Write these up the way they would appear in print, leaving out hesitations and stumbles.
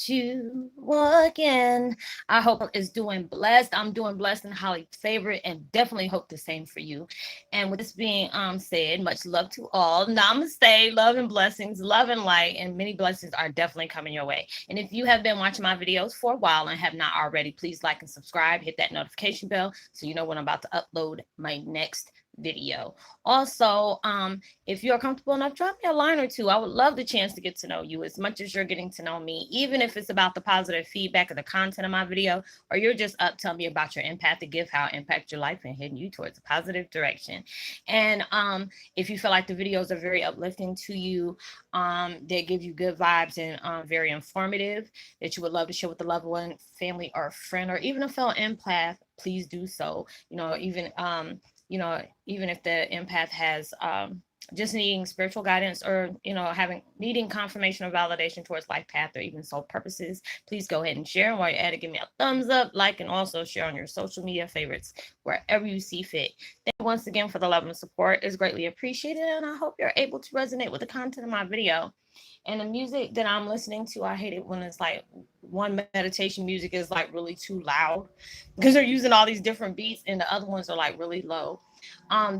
You again. I hope is doing blessed. I'm doing blessed and highly favored, and definitely hope the same for you. And with this being said, much love to all. Namaste, love and blessings, love and light, and many blessings are definitely coming your way. And if you have been watching my videos for a while and have not already, please like and subscribe, hit that notification bell so you know when I'm about to upload my next video. Also, if you're comfortable enough, drop me a line or two. I would love the chance to get to know you as much as you're getting to know me, even if it's about the positive feedback of the content of my video, or you're just up telling me about your empathic gift, how it impacts your life and heading you towards a positive direction. And if you feel like the videos are very uplifting to you, they give you good vibes and very informative, that you would love to share with a loved one, family, or friend, or even a fellow empath, please do so. Even if the empath has just needing spiritual guidance, or having needing confirmation or validation towards life path or even soul purposes, please go ahead and share. And while you're at it, give me a thumbs up, like, and also share on your social media favorites wherever you see fit. Thank you once again for the love and support. It's greatly appreciated, and I hope you're able to resonate with the content of my video. And the music that I'm listening to, I hate it when it's like one meditation music is like really too loud because they're using all these different beats, and the other ones are like really low.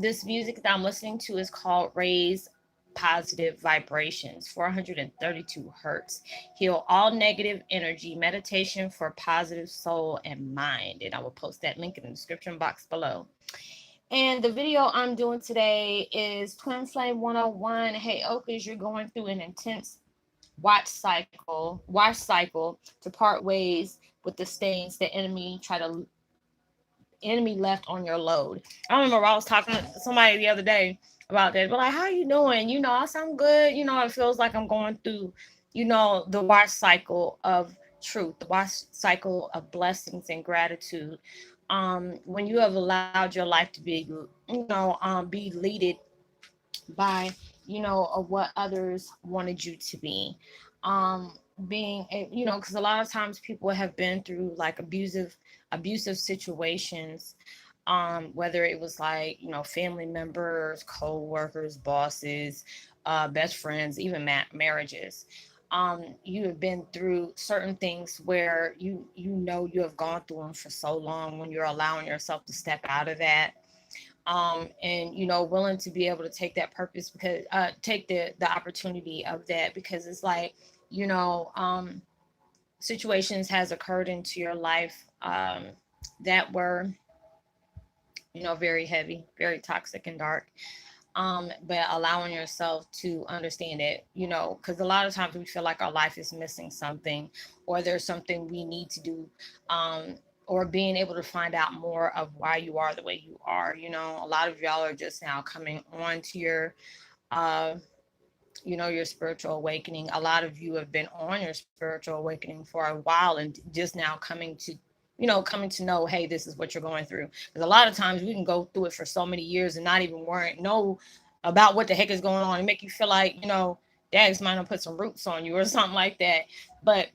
This music that I'm listening to is called Raise Positive Vibrations, 432 hertz. Heal all negative energy, meditation for positive soul and mind. And I will post that link in the description box below. And the video I'm doing today is Twin Flame 101. Heyoka, you're going through an intense watch cycle to part ways with the stains the enemy left on your load. I remember I was talking to somebody the other day about that. But like, how you doing? I sound good. It feels like I'm going through, the watch cycle of truth, the watch cycle of blessings and gratitude. When you have allowed your life to be leaded by, of what others wanted you to be. Um, because a lot of times people have been through like abusive situations, whether it was like, family members, co-workers, bosses, best friends, even marriages. You have been through certain things where you have gone through them for so long, when you're allowing yourself to step out of that, and willing to be able to take that purpose, because take the opportunity of that, because it's like, you know um situations has occurred into your life, that were, very heavy, very toxic and dark. But allowing yourself to understand it, because a lot of times we feel like our life is missing something, or there's something we need to do, um, or being able to find out more of why you are the way you are. A lot of y'all are just now coming on to uh, your spiritual awakening. A lot of you have been on your spiritual awakening for a while, and just now coming to know, hey, this is what you're going through. Because a lot of times we can go through it for so many years and not even know about what the heck is going on, and make you feel like, dad's might have put some roots on you or something like that. But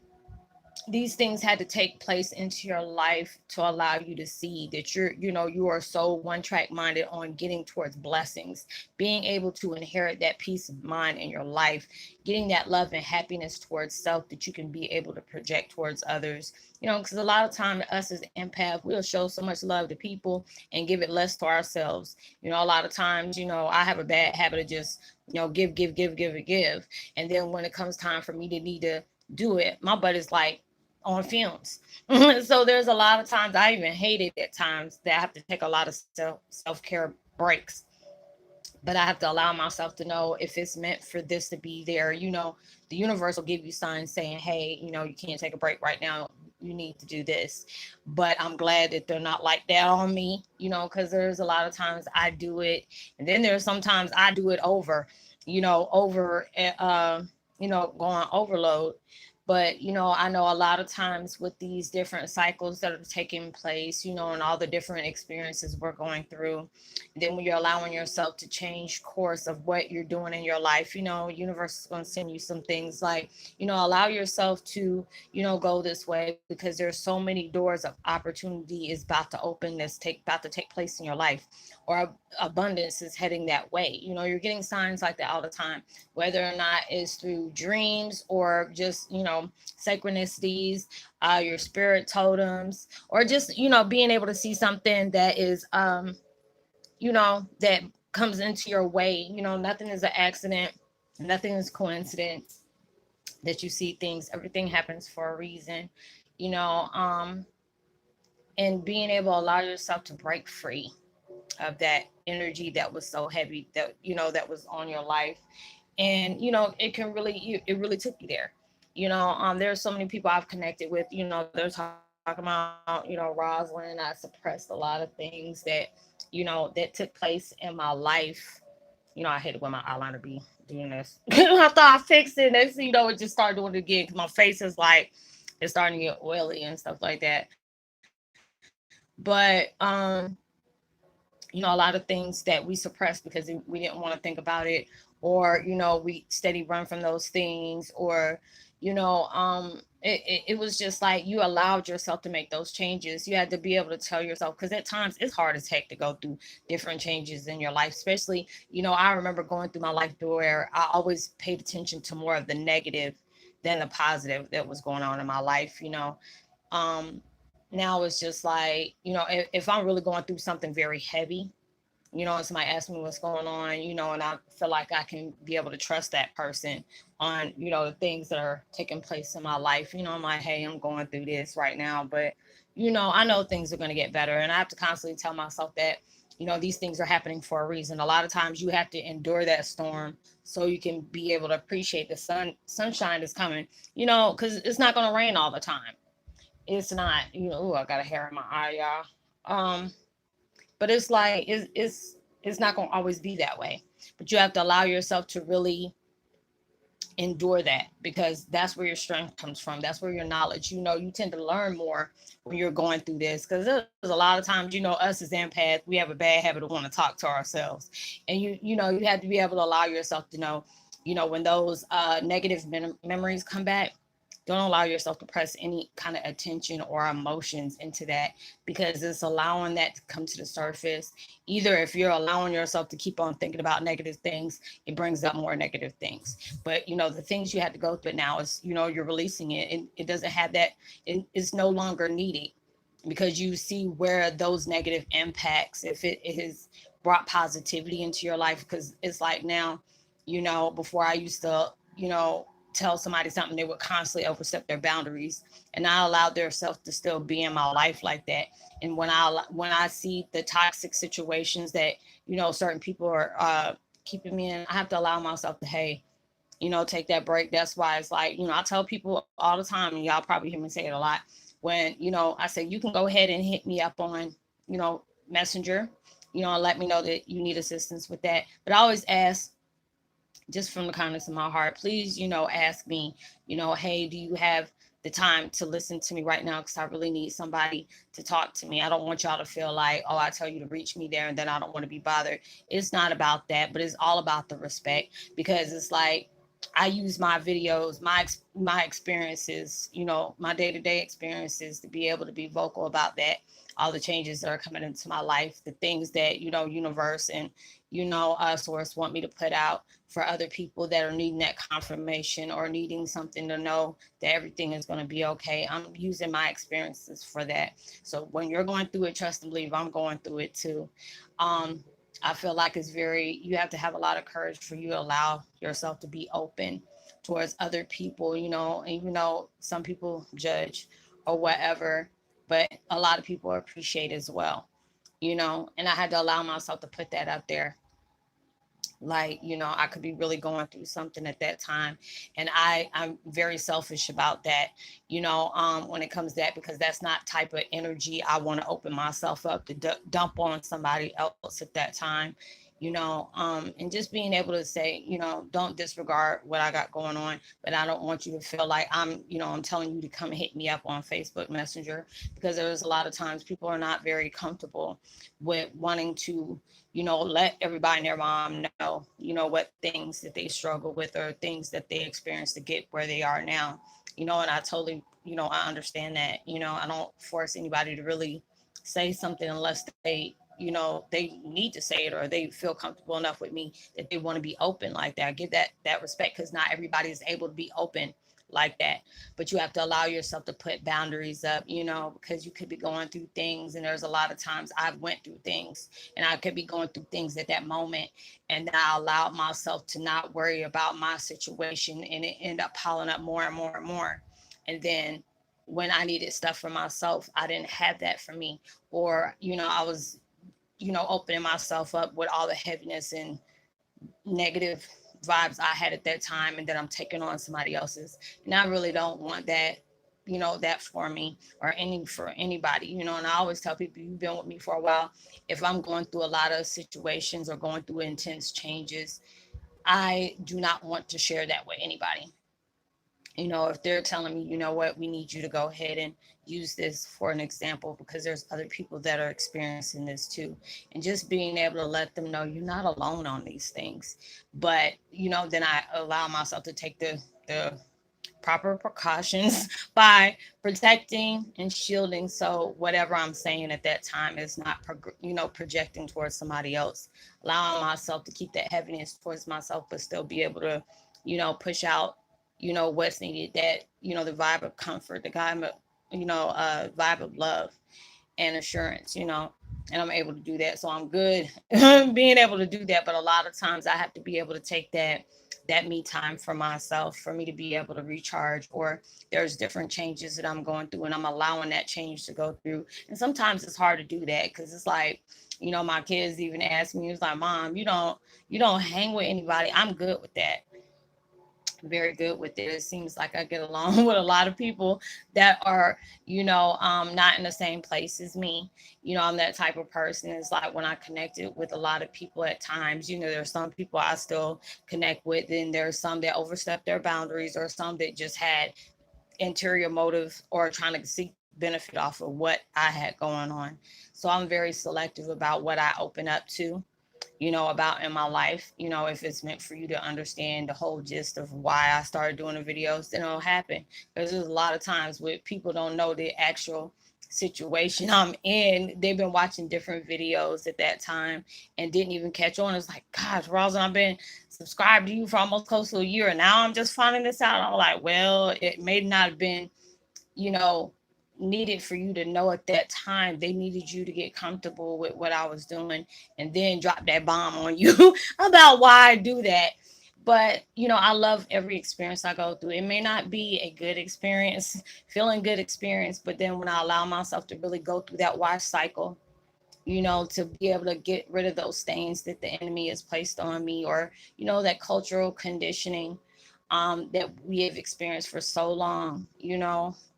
these things had to take place into your life to allow you to see that you are so one track minded on getting towards blessings, being able to inherit that peace of mind in your life, getting that love and happiness towards self that you can be able to project towards others. Because a lot of time, us as empath, we'll show so much love to people and give it less to ourselves. A lot of times, I have a bad habit of just, give, give, give, give, give. And then when it comes time for me to need to do it, my butt is like on fumes. So there's a lot of times I even hate it at times, that I have to take a lot of self-care breaks. But I have to allow myself to know, if it's meant for this to be there, the universe will give you signs saying, hey, you can't take a break right now, you need to do this. But I'm glad that they're not like that on me, because there's a lot of times I do it, and then there's sometimes I do it going overload. But I know a lot of times with these different cycles that are taking place, and all the different experiences we're going through, then when you're allowing yourself to change course of what you're doing in your life, universe is going to send you some things like, allow yourself to, go this way, because there's so many doors of opportunity is about to open, about to take place in your life, or abundance is heading that way. You're getting signs like that all the time, whether or not it's through dreams, or just, synchronicities, your spirit totems, or just, being able to see something that is, that comes into your way. Nothing is an accident, nothing is coincidence that you see things. Everything happens for a reason, you know, um, and being able to allow yourself to break free of that energy that was so heavy, that that was on your life. And it can really, it really took you there. There's so many people I've connected with. They're talking about, Roslyn, I suppressed a lot of things that took place in my life. I hate it when my eyeliner be doing this. I thought I fixed it. Next thing it just started doing it again, because my face is like, it's starting to get oily and stuff like that. But a lot of things that we suppressed because we didn't want to think about it, or we steady run from those things, or it was just like you allowed yourself to make those changes. You had to be able to tell yourself, because at times it's hard as heck to go through different changes in your life, especially, I remember going through my life where I always paid attention to more of the negative than the positive that was going on in my life. um Now it's just like, if I'm really going through something very heavy, and somebody asks me what's going on, and I feel like I can be able to trust that person on, the things that are taking place in my life. I'm like, hey, I'm going through this right now, but, I know things are going to get better. And I have to constantly tell myself that, these things are happening for a reason. A lot of times you have to endure that storm so you can be able to appreciate the sunshine that's coming, because it's not going to rain all the time. It's not, ooh, I got a hair in my eye, y'all. But it's like, it's not going to always be that way. But you have to allow yourself to really endure that, because that's where your strength comes from. That's where your knowledge, you tend to learn more when you're going through this, because there's a lot of times, us as empaths, we have a bad habit of wanting to talk to ourselves. And you have to be able to allow yourself to know, when those negative memories come back, don't allow yourself to press any kind of attention or emotions into that, because it's allowing that to come to the surface. Either if you're allowing yourself to keep on thinking about negative things, it brings up more negative things. But the things you had to go through now is, you're releasing it, and it doesn't have that, it's no longer needed, because you see where those negative impacts, if it has brought positivity into your life. Because it's like now, before I used to, tell somebody something, they would constantly overstep their boundaries, and I allowed their self to still be in my life like that. And when I see the toxic situations that certain people are keeping me in, I have to allow myself to, hey, take that break. That's why it's like, I tell people all the time, and y'all probably hear me say it a lot, when I say, you can go ahead and hit me up on Messenger, and let me know that you need assistance with that. But I always ask, just from the kindness of my heart, please, ask me, hey, do you have the time to listen to me right now? Because I really need somebody to talk to me. I don't want y'all to feel like, oh, I tell you to reach me there and then I don't want to be bothered. It's not about that, but it's all about the respect, because it's like, I use my videos, my experiences, my day-to-day experiences, to be able to be vocal about that, all the changes that are coming into my life, the things that, universe and, source want me to put out for other people that are needing that confirmation, or needing something to know that everything is going to be okay. I'm using my experiences for that. So when you're going through it, trust and believe I'm going through it too. Um, I feel like you have to have a lot of courage for you to allow yourself to be open towards other people, and some people judge or whatever, but a lot of people appreciate as well, and I had to allow myself to put that up there. Like, I could be really going through something at that time, and I'm very selfish about that, when it comes to that, because that's not type of energy I want to open myself up to dump on somebody else at that time. And just being able to say, don't disregard what I got going on, but I don't want you to feel like I'm telling you to come hit me up on Facebook Messenger, because there's a lot of times people are not very comfortable with wanting to, let everybody and their mom know, what things that they struggle with, or things that they experience to get where they are now. And I totally, I understand that. I don't force anybody to really say something unless they need to say it, or they feel comfortable enough with me that they want to be open like that. I give that respect, because not everybody is able to be open like that. But you have to allow yourself to put boundaries up, because you could be going through things. And there's a lot of times I've went through things, and I could be going through things at that moment. And then I allowed myself to not worry about my situation, and it ended up piling up more and more and more. And then when I needed stuff for myself, I didn't have that for me. Or, I was, opening myself up with all the heaviness and negative vibes I had at that time, and then I'm taking on somebody else's. And I really don't want that, that for me or for anybody, and I always tell people, you've been with me for a while. If I'm going through a lot of situations or going through intense changes, I do not want to share that with anybody. If they're telling me, what, we need you to go ahead and use this for an example, because there's other people that are experiencing this too. And just being able to let them know you're not alone on these things. But, then I allow myself to take the proper precautions by protecting and shielding. So whatever I'm saying at that time is not, projecting towards somebody else, allowing myself to keep that heaviness towards myself, but still be able to, push out, what's needed, that, the vibe of comfort, the vibe of, vibe of love and assurance, and I'm able to do that. So I'm good being able to do that. But a lot of times I have to be able to take that me time for myself, for me to be able to recharge. Or there's different changes that I'm going through, and I'm allowing that change to go through. And sometimes it's hard to do that, because it's like, my kids even ask me, it's like, Mom, you don't hang with anybody. I'm good with that, very good with it. It seems like I get along with a lot of people that are, not in the same place as me. I'm that type of person. It's like when I connected with a lot of people at times, there's some people I still connect with, and there's some that overstep their boundaries, or some that just had interior motive or trying to seek benefit off of what I had going on. So I'm very selective about what I open up to, about in my life. If it's meant for you to understand the whole gist of why I started doing the videos, then it'll happen. Because there's a lot of times where people don't know the actual situation I'm in. They've been watching different videos at that time and didn't even catch on. It's like, gosh, Roslynn, I've been subscribed to you for almost close to a year, and now I'm just finding this out. I'm like, well, it may not have been, you know, needed for you to know at that time. They needed you to get comfortable with what I was doing and then drop that bomb on you about why I do that. But, I love every experience I go through. It may not be a good experience, feeling good experience, but then when I allow myself to really go through that wash cycle, to be able to get rid of those stains that the enemy has placed on me, or, that cultural conditioning that we have experienced for so long,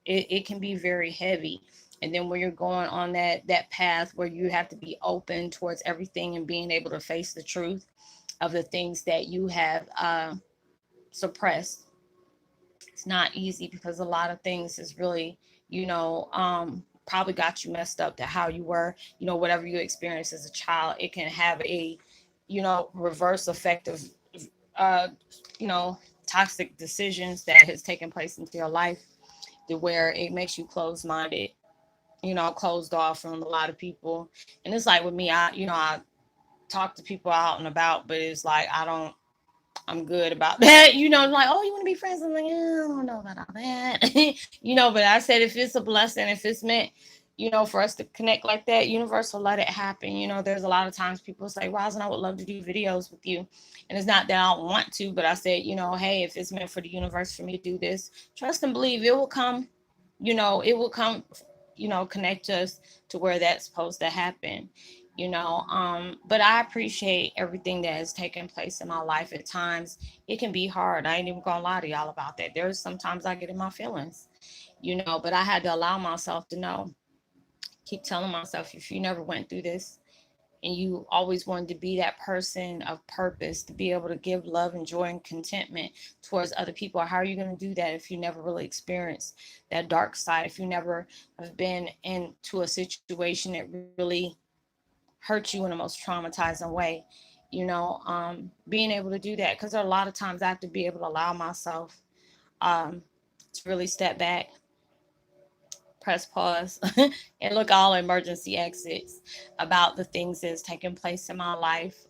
it can be very heavy. And then when you're going on that path where you have to be open towards everything and being able to face the truth of the things that you have suppressed, it's not easy, because a lot of things is really, probably got you messed up to how you were, whatever you experienced as a child. It can have a, reverse effect of, uh, you know, toxic decisions that has taken place into your life, to where it makes you closed minded, closed off from a lot of people. And it's like with me, I talk to people out and about, but it's like, I'm good about that. Like, oh, you want to be friends? I'm like, yeah, I don't know about all that. But I said, if it's a blessing, if it's meant, for us to connect like that, universe will let it happen. There's a lot of times people say, Rosin, I would love to do videos with you. And it's not that I don't want to, but I said, hey, if it's meant for the universe for me to do this, trust and believe it will come, it will come, connect us to where that's supposed to happen. But I appreciate everything that has taken place in my life. At times it can be hard. I ain't even gonna lie to y'all about that. There's sometimes I get in my feelings, but I had to allow myself to know, keep telling myself, if you never went through this and you always wanted to be that person of purpose, to be able to give love and joy and contentment towards other people, how are you going to do that if you never really experienced that dark side, if you never have been into a situation that really hurt you in the most traumatizing way? Being able to do that, because there are a lot of times I have to be able to allow myself um, to really step back, press pause, and look all emergency exits about the things that's taking place in my life.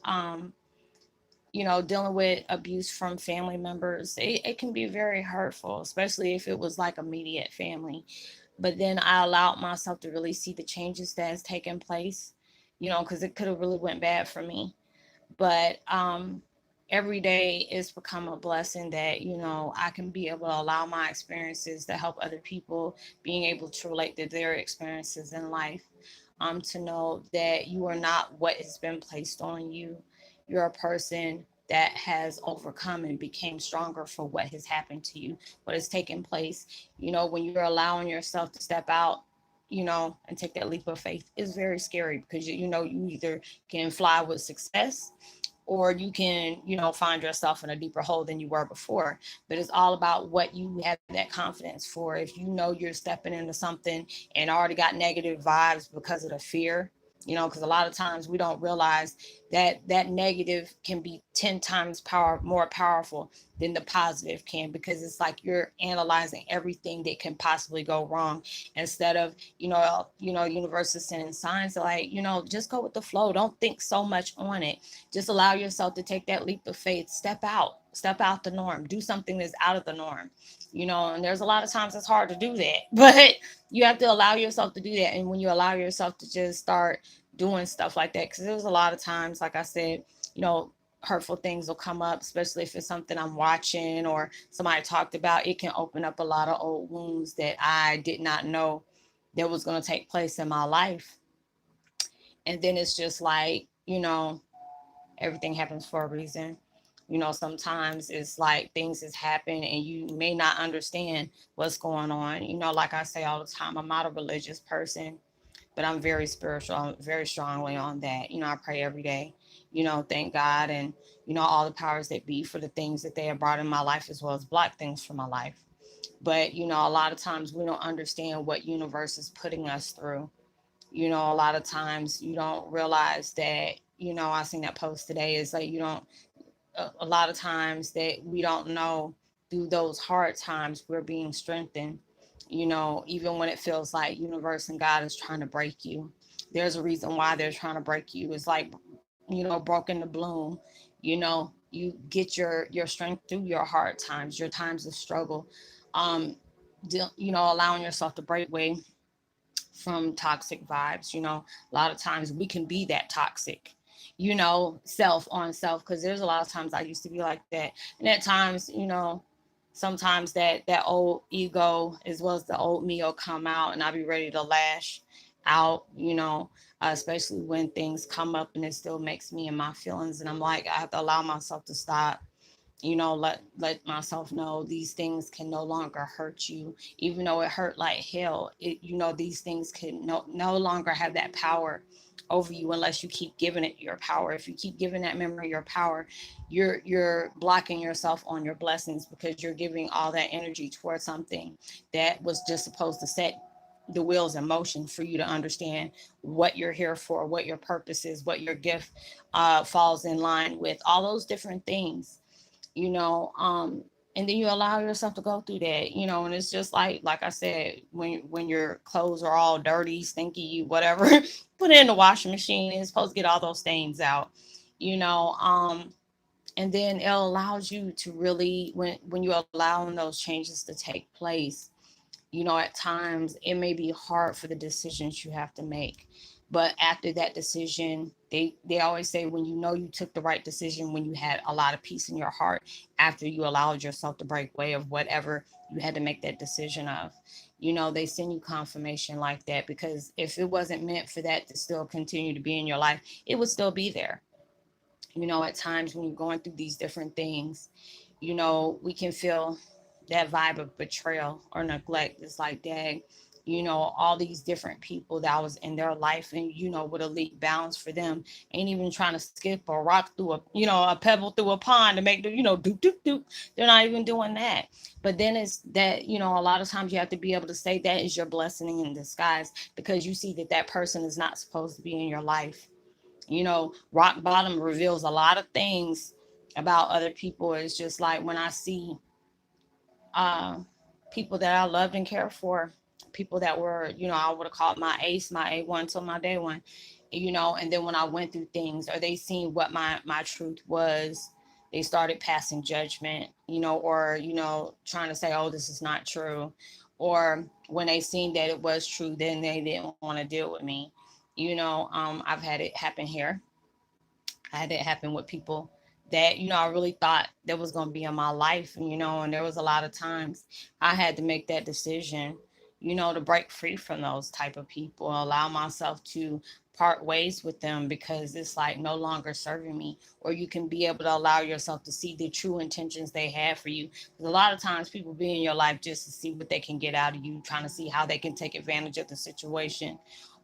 dealing with abuse from family members, it can be very hurtful, especially if it was like immediate family. But then I allowed myself to really see the changes that has taken place, because it could have really went bad for me. But every day it's become a blessing that I can be able to allow my experiences to help other people, being able to relate to their experiences in life, to know that you are not what has been placed on you. You're a person that has overcome and became stronger for what has happened to you, what has taken place. When you're allowing yourself to step out, and take that leap of faith, is very scary, because you either can fly with success, or you can, find yourself in a deeper hole than you were before. But it's all about what you have that confidence for. If you're stepping into something and already got negative vibes because of the fear, because a lot of times we don't realize that that negative can be 10 times more powerful than the positive can, because it's like you're analyzing everything that can possibly go wrong, instead of universe is sending signs like, just go with the flow, don't think so much on it, just allow yourself to take that leap of faith, step out the norm, do something that's out of the norm. And there's a lot of times it's hard to do that, but you have to allow yourself to do that. And when you allow yourself to just start doing stuff like that, because there was a lot of times, like I said, hurtful things will come up, especially if it's something I'm watching or somebody talked about. It can open up a lot of old wounds that I did not know that was going to take place in my life. And then it's just like, everything happens for a reason. Sometimes it's like things has happened and you may not understand what's going on. Like I say all the time, I'm not a religious person, but I'm very spiritual. I'm very strongly on that. I pray every day, thank God, and, all the powers that be for the things that they have brought in my life, as well as black things for my life. But, a lot of times we don't understand what universe is putting us through. A lot of times you don't realize that, I seen that post today, is like, you don't, a lot of times that we don't know, through those hard times we're being strengthened. Even when it feels like universe and God is trying to break you, there's a reason why they're trying to break you. It's like, broken the bloom. You get your strength through your hard times, your times of struggle. um Allowing yourself to break away from toxic vibes. A lot of times we can be that toxic, self on self, because there's a lot of times I used to be like that. And at times, sometimes that old ego as well as the old me will come out, and I'll be ready to lash out, especially when things come up and it still makes me in my feelings. And I'm like, I have to allow myself to stop, let myself know these things can no longer hurt you, even though it hurt like hell. These things can no longer have that power over you unless you keep giving it your power. If you keep giving that memory your power, you're blocking yourself on your blessings, because you're giving all that energy towards something that was just supposed to set the wheels in motion for you to understand what you're here for, what your purpose is, what your gift falls in line with, all those different things. you know um and then you allow yourself to go through that. And it's just like I said, when your clothes are all dirty, stinky, whatever, put it in the washing machine. It's supposed to get all those stains out. you know um and then it allows you to really, when you're allowing those changes to take place, at times it may be hard for the decisions you have to make. But after that decision, they always say, when you took the right decision, when you had a lot of peace in your heart, after you allowed yourself to break away of whatever you had to make that decision of. They send you confirmation like that, because if it wasn't meant for that to still continue to be in your life, it would still be there. At times when you're going through these different things, we can feel that vibe of betrayal or neglect. It's like, dang, all these different people that was in their life, and, with a league balance for them, ain't even trying to skip or rock through a pebble through a pond to make the, doop, doop, doop. They're not even doing that. But then it's that, a lot of times you have to be able to say that is your blessing in disguise, because you see that that person is not supposed to be in your life. Rock bottom reveals a lot of things about other people. It's just like when I see uh, people that I loved and cared for, people that were, I would have called my ace, my A1 till my day one, and then when I went through things, or they seen what my truth was, they started passing judgment, or, trying to say, oh, this is not true. Or when they seen that it was true, then they didn't want to deal with me. I've had it happen here. I had it happen with people that, I really thought that was going to be in my life. And there was a lot of times I had to make that decision, to break free from those type of people, allow myself to part ways with them because it's like no longer serving me. Or you can be able to allow yourself to see the true intentions they have for you. Because a lot of times people be in your life just to see what they can get out of you, trying to see how they can take advantage of the situation.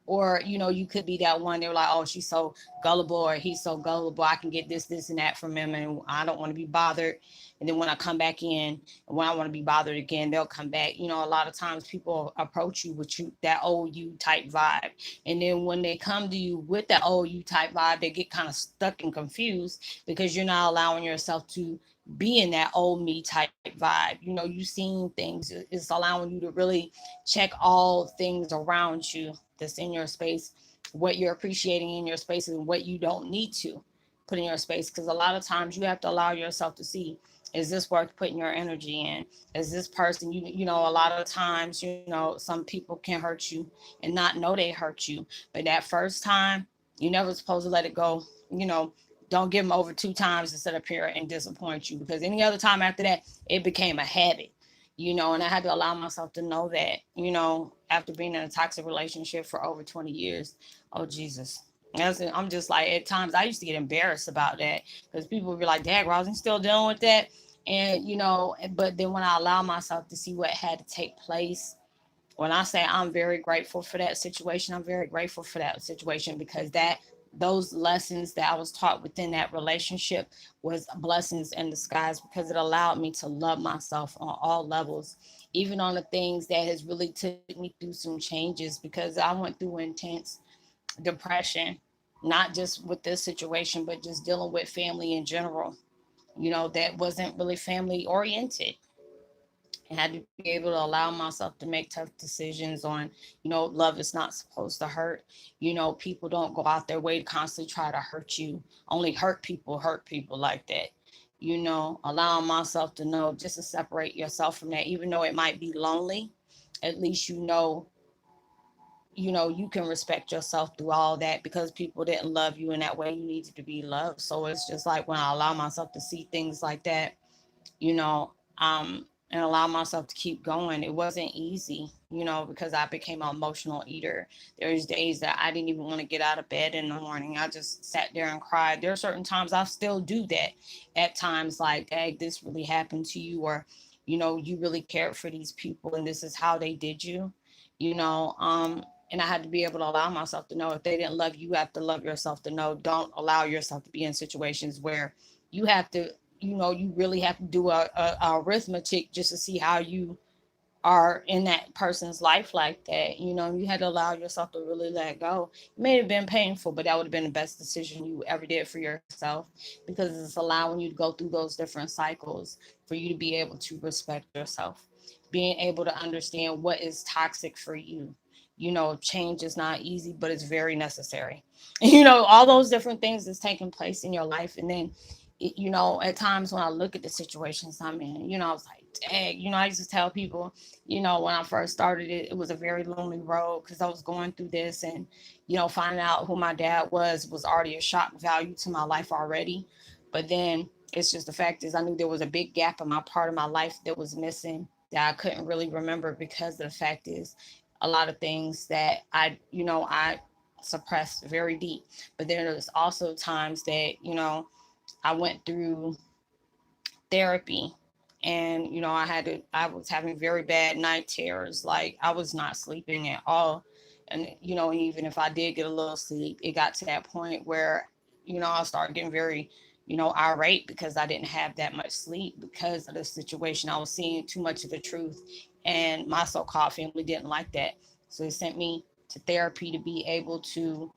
Or, you could be that one, they're like, oh, she's so gullible, or he's so gullible, I can get this and that from him, and I don't want to be bothered. And then when I come back in, and when I want to be bothered again, they'll come back. A lot of times people approach you with that old you type vibe. And then when they come to you with that old you type vibe, they get kind of stuck and confused because you're not allowing yourself to be in that old me type vibe. You seeing things, it's allowing you to really check all things around you that's in your space, what you're appreciating in your space and what you don't need to put in your space. Because a lot of times you have to allow yourself to see, is this worth putting your energy in? Is this person, a lot of times, some people can hurt you and not know they hurt you. But that first time, you never supposed to let it go. Don't give them over 2 times to sit up here and disappoint you, because any other time after that, it became a habit. And I had to allow myself to know that, after being in a toxic relationship for over 20 years. Oh, Jesus. I'm just like, at times I used to get embarrassed about that because people would be like, Dad, Roslynn still dealing with that. And, but then when I allow myself to see what had to take place, when I say I'm very grateful for that situation, I'm very grateful for that situation because those lessons that I was taught within that relationship was blessings in disguise because it allowed me to love myself on all levels, even on the things that has really took me through some changes, because I went through intense depression, not just with this situation, but just dealing with family in general, that wasn't really family oriented. I had to be able to allow myself to make tough decisions on, love is not supposed to hurt. People don't go out their way to constantly try to hurt you. Only hurt people like that. Allowing myself to know just to separate yourself from that, even though it might be lonely, at least you can respect yourself through all that because people didn't love you in that way you needed to be loved. So it's just like when I allow myself to see things like that, you know, and allow myself to keep going. It wasn't easy, because I became an emotional eater. There's days that I didn't even want to get out of bed in the morning. I just sat there and cried. There are certain times I still do that. At times, like, hey, this really happened to you, or, you really cared for these people, and this is how they did you, you know. And I had to be able to allow myself to know if they didn't love you, you have to love yourself to know. Don't allow yourself to be in situations where you have to, you really have to do a arithmetic just to see how you are in that person's life like that. You had to allow yourself to really let go. It may have been painful, but that would have been the best decision you ever did for yourself, because it's allowing you to go through those different cycles for you to be able to respect yourself, being able to understand what is toxic for you. Change is not easy, but it's very necessary. All those different things that's taking place in your life. And then at times when I look at the situations I'm in, I was like, dang, I used to tell people, when I first started it was a very lonely road because I was going through this, and, finding out who my dad was already a shock value to my life already. But then it's just the fact is I knew there was a big gap in my part of my life that was missing that I couldn't really remember, because the fact is a lot of things that I suppressed very deep. But then there's also times that, I went through therapy, and I was having very bad night terrors. Like, I was not sleeping at all. And even if I did get a little sleep, it got to that point where I started getting very irate because I didn't have that much sleep because of the situation. I was seeing too much of the truth, and my so-called family didn't like that. So it sent me to therapy to be able to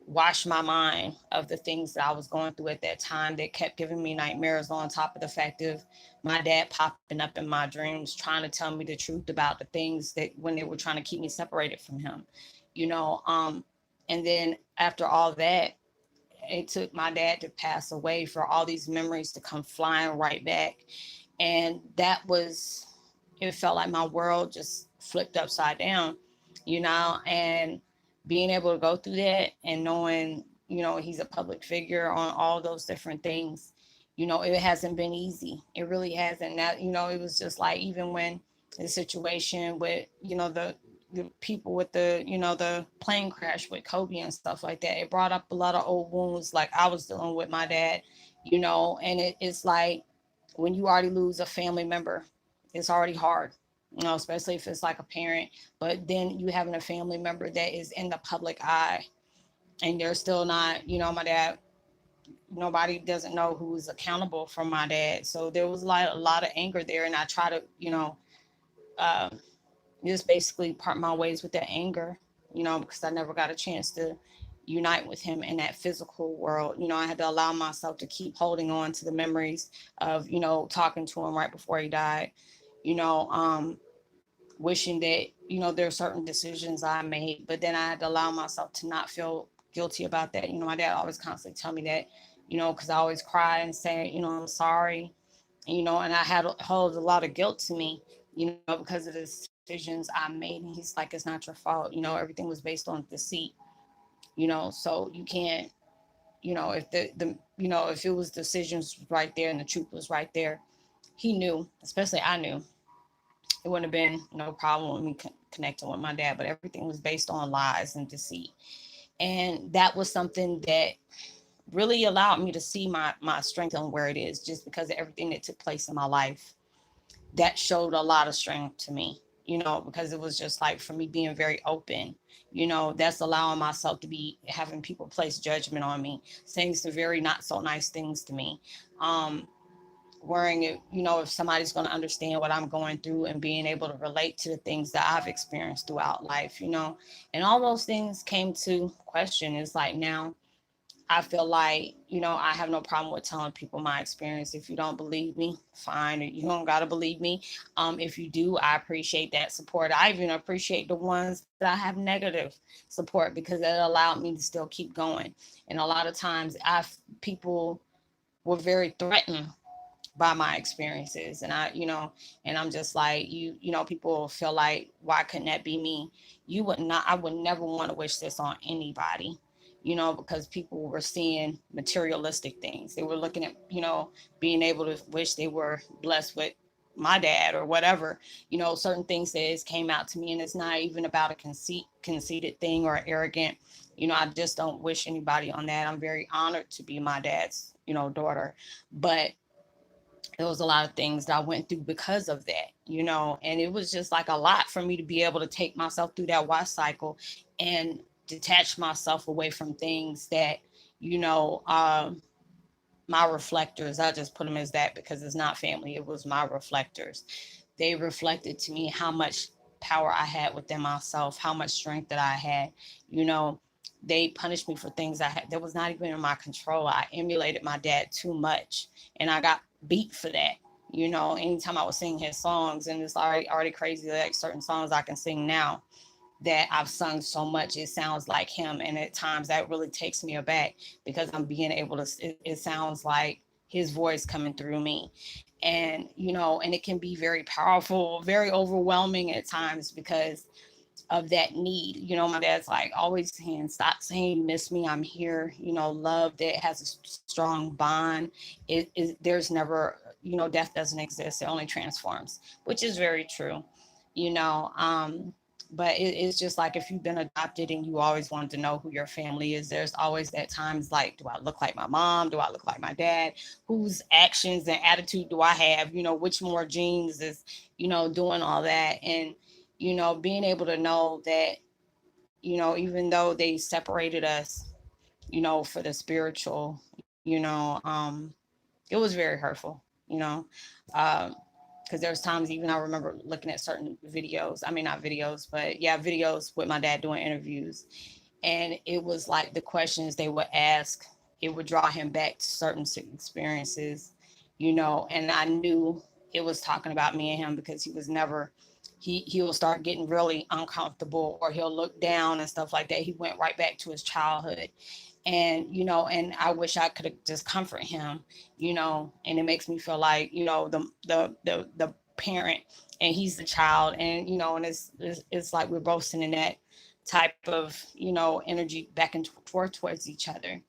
wash my mind of the things that I was going through at that time that kept giving me nightmares, on top of the fact of my dad popping up in my dreams trying to tell me the truth about the things that when they were trying to keep me separated from him, you know. And then after all that, it took my dad to pass away for all these memories to come flying right back. And that was, it felt like my world just flipped upside down, and being able to go through that and knowing, he's a public figure on all those different things, it hasn't been easy. It really hasn't. That, it was just like, even when the situation with, the people with the plane crash with Kobe and stuff like that, it brought up a lot of old wounds like I was dealing with my dad, and it's like when you already lose a family member, it's already hard, especially if it's like a parent, but then you having a family member that is in the public eye and they're still not, my dad, nobody doesn't know who's accountable for my dad. So there was a lot of anger there. And I try to, uh, just basically part my ways with that anger, because I never got a chance to unite with him in that physical world. I had to allow myself to keep holding on to the memories of, talking to him right before he died, you know, um, wishing that, there are certain decisions I made, but then I had to allow myself to not feel guilty about that. My dad always constantly tell me that, because I always cry and say, I'm sorry, and I had hold a lot of guilt to me, because of the decisions I made. And he's like, it's not your fault. Everything was based on deceit, so you can't, if if it was decisions right there and the truth was right there, he knew, especially I knew, it wouldn't have been no problem with me connecting with my dad, but everything was based on lies and deceit. And that was something that really allowed me to see my strength on where it is, just because of everything that took place in my life. That showed a lot of strength to me, because it was just like, for me being very open, that's allowing myself to be having people place judgment on me, saying some very not so nice things to me. Worrying if, if somebody's going to understand what I'm going through, and being able to relate to the things that I've experienced throughout life, and all those things came to question. It's like, now I feel like, I have no problem with telling people my experience. If you don't believe me, fine. You don't got to believe me. If you do, I appreciate that support. I even appreciate the ones that I have negative support, because it allowed me to still keep going. And a lot of times people were very threatened by my experiences. And and I'm just like, people feel like, why couldn't that be me? I would never want to wish this on anybody, because people were seeing materialistic things. They were looking at, being able to wish they were blessed with my dad or whatever, certain things that has came out to me. And it's not even about a conceited thing or arrogant, I just don't wish anybody on that. I'm very honored to be my dad's, daughter. But there was a lot of things that I went through because of that, and it was just like a lot for me to be able to take myself through that watch cycle and detach myself away from things that, you know, um, my reflectors, I just put them as that because it's not family. It was my reflectors. They reflected to me how much power I had within myself, how much strength that I had. You know, they punished me for things I had that was not even in my control. I emulated my dad too much, and I got beat for that. Anytime I was singing his songs, and it's already crazy, like certain songs I can sing now that I've sung so much, it sounds like him. And at times that really takes me aback because I'm being able to, it sounds like his voice coming through me. And, and it can be very powerful, very overwhelming at times because of that need. My dad's like always saying, stop saying you miss me. I'm here. Love that has a strong bond. There's never, death doesn't exist. It only transforms, which is very true. You know, but it's just like if you've been adopted and you always wanted to know who your family is, there's always that times like, do I look like my mom? Do I look like my dad? Whose actions and attitude do I have? Which more genes is, doing all that. And, being able to know that, even though they separated us, for the spiritual, it was very hurtful, you know. Um, because there's times even I remember looking at certain videos. I mean, not videos, but yeah, videos with my dad doing interviews. And it was like the questions they would ask, it would draw him back to certain experiences, and I knew it was talking about me and him because he was never, he'll start getting really uncomfortable or he'll look down and stuff like that. He went right back to his childhood. And and I wish I could just comfort him, and it makes me feel like, the parent, and he's the child, and and it's like we're both sending that type of energy back and forth towards each other.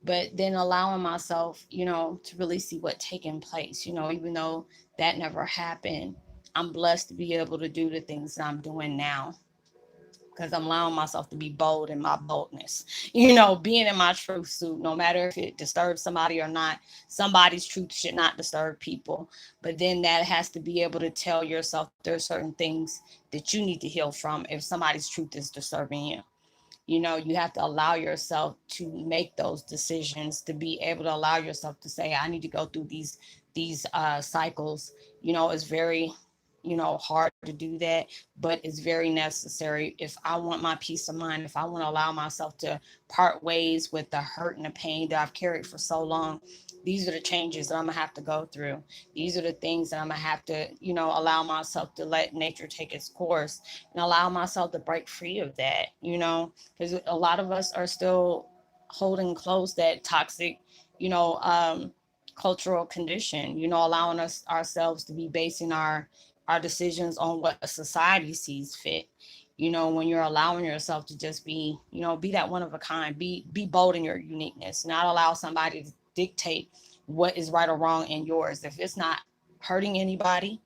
But then allowing myself, to really see what taking place, even though that never happened, I'm blessed to be able to do the things that I'm doing now, because I'm allowing myself to be bold in my boldness, being in my truth suit, no matter if it disturbs somebody or not. Somebody's truth should not disturb people. But then that has to be able to tell yourself there's certain things that you need to heal from if somebody's truth is disturbing you. You have to allow yourself to make those decisions, to be able to allow yourself to say, I need to go through these cycles. It's very hard to do that, but it's very necessary if I want my peace of mind, if I want to allow myself to part ways with the hurt and the pain that I've carried for so long. These are the changes that I'm gonna have to go through. These are the things that I'm gonna have to allow myself to let nature take its course, and allow myself to break free of that, because a lot of us are still holding close that toxic, you know, um, cultural condition, allowing us ourselves to be basing our decisions on what society sees fit. When you're allowing yourself to just be that one of a kind, be bold in your uniqueness, not allow somebody to dictate what is right or wrong in yours. If it's not hurting anybody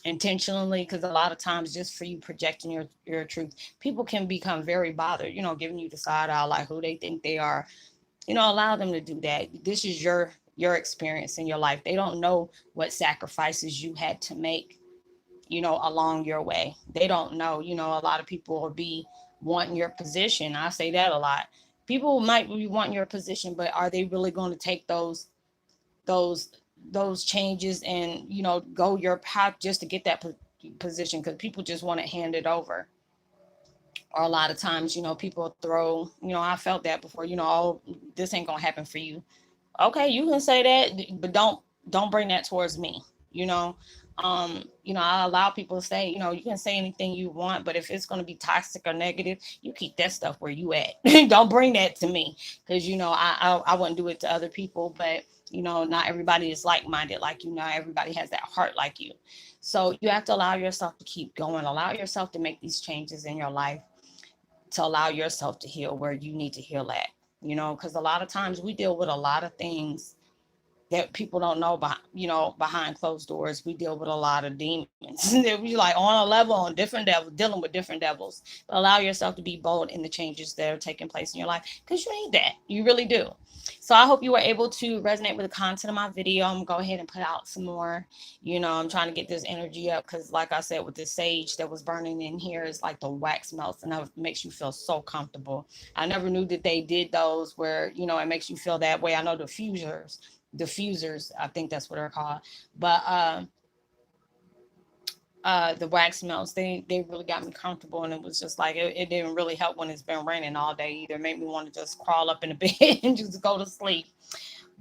intentionally, because a lot of times just for you projecting your truth, people can become very bothered, giving you the side eye, like who they think they are. Allow them to do that. This is your experience in your life. They don't know what sacrifices you had to make, along your way. They don't know. A lot of people will be wanting your position. I say that a lot. People might be wanting your position, but are they really going to take those those changes and go your path just to get that position? Because people just want to hand it over. Or a lot of times, people throw, I felt that before, oh, this ain't gonna happen for you. Okay, you can say that, but don't bring that towards me. you know I allow people to say, you can say anything you want, but if it's going to be toxic or negative, you keep that stuff where you at. Don't bring that to me, because I wouldn't do it to other people. But not everybody is like-minded like you. Not everybody has that heart like you. So you have to allow yourself to keep going, allow yourself to make these changes in your life, to allow yourself to heal where you need to heal at. Because a lot of times we deal with a lot of things that people don't know about, behind closed doors. We deal with a lot of demons. We like on a level, on different devils, dealing with different devils. But allow yourself to be bold in the changes that are taking place in your life, because you need that. You really do. So I hope you were able to resonate with the content of my video. I'm gonna go ahead and put out some more. I'm trying to get this energy up, because like I said, with the sage that was burning in here, it's like the wax melts, and it makes you feel so comfortable. I never knew that they did those where, it makes you feel that way. I know diffusers, I think that's what they're called. But the wax melts, they really got me comfortable, and it was just like it didn't really help when it's been raining all day either. It made me want to just crawl up in the bed and just go to sleep.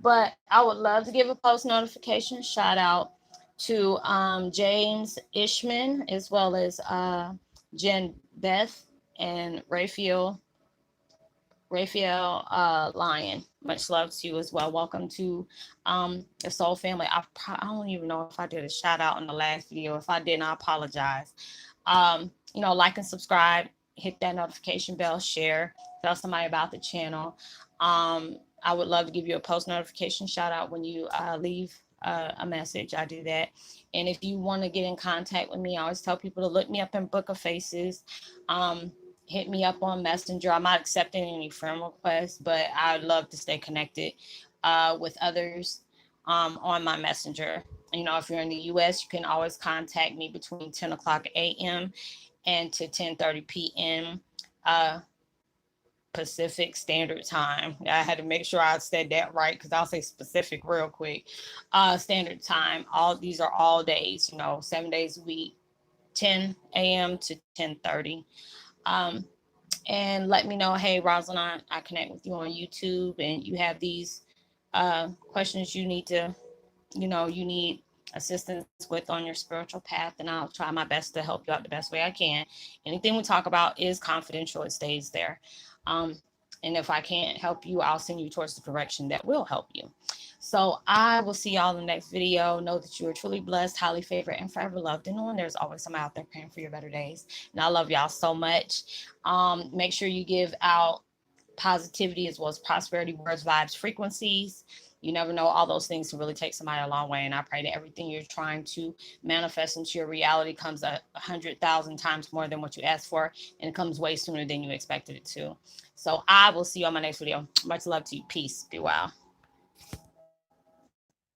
But I would love to give a post notification shout out to James Ishman, as well as Jen Beth and Raphael Lyon. Much love to you as well. Welcome to the Soul Family. I don't even know if I did a shout out in the last video. If I didn't, I apologize. Like and subscribe, hit that notification bell, share, tell somebody about the channel. I would love to give you a post notification shout out when you leave a message. I do that. And if you want to get in contact with me, I always tell people to look me up in Book of Faces. Hit me up on Messenger. I'm not accepting any friend requests, but I'd love to stay connected with others on my Messenger. If you're in the U.S., you can always contact me between 10 o'clock a.m. and to 10:30 p.m. Pacific Standard Time. I had to make sure I said that right, because I'll say specific real quick. Standard Time. All these are all days, 7 days a week, 10 a.m. to 10:30. Um, and let me know, hey, Roslynn, I connect with you on YouTube, and you have these questions you need to, you need assistance with on your spiritual path, and I'll try my best to help you out the best way I can. Anything we talk about is confidential. It stays there. Um, And if I can't help you, I'll send you towards the direction that will help you. So I will see y'all in the next video. Know that you are truly blessed, highly favored, and forever loved. And knowing there's always someone out there praying for your better days. And I love y'all so much. Make sure you give out positivity as well as prosperity words, vibes, frequencies. You never know, all those things can really take somebody a long way. And I pray that everything you're trying to manifest into your reality comes 100,000 times more than what you asked for, and it comes way sooner than you expected it to. So I will see you on my next video. Much love to you. Peace. Be well.